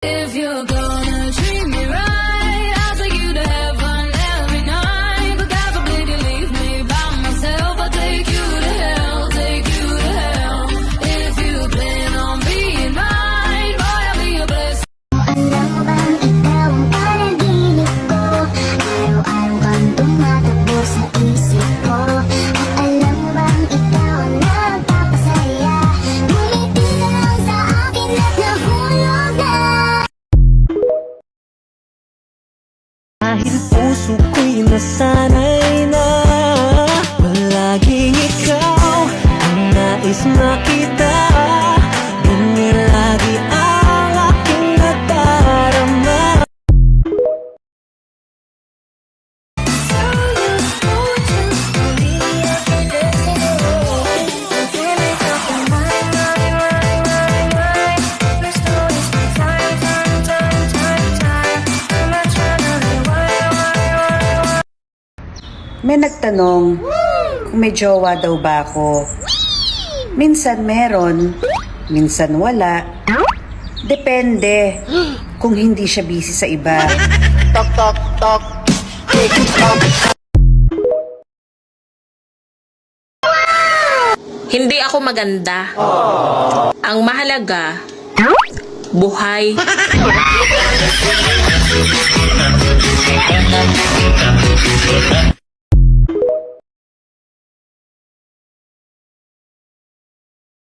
If you're gonna treat me right, I'll take you to heaven every night. But God forbid you leave me by myself, I'll take you to hell, take you to hell. If you plan on being mine, boy, I'll be your blessing. Alam mo bang ikaw ang panaginip ko? Araw-araw kang tumatakbo sa isip ko. At alam mo bang ikaw ang nagpapasaya? Ngumiti ka lang sa akin at nahulog na. Dahil puso ko'y nasanay na palaging ikaw ang nais makita. Ganyan lagi ang aking nadarama. May nagtanong kung may jowa daw ba ako. Minsan meron, minsan wala. Depende kung hindi siya busy sa iba. Tok tok tok. Hindi ako maganda. Ang mahalaga, buhay.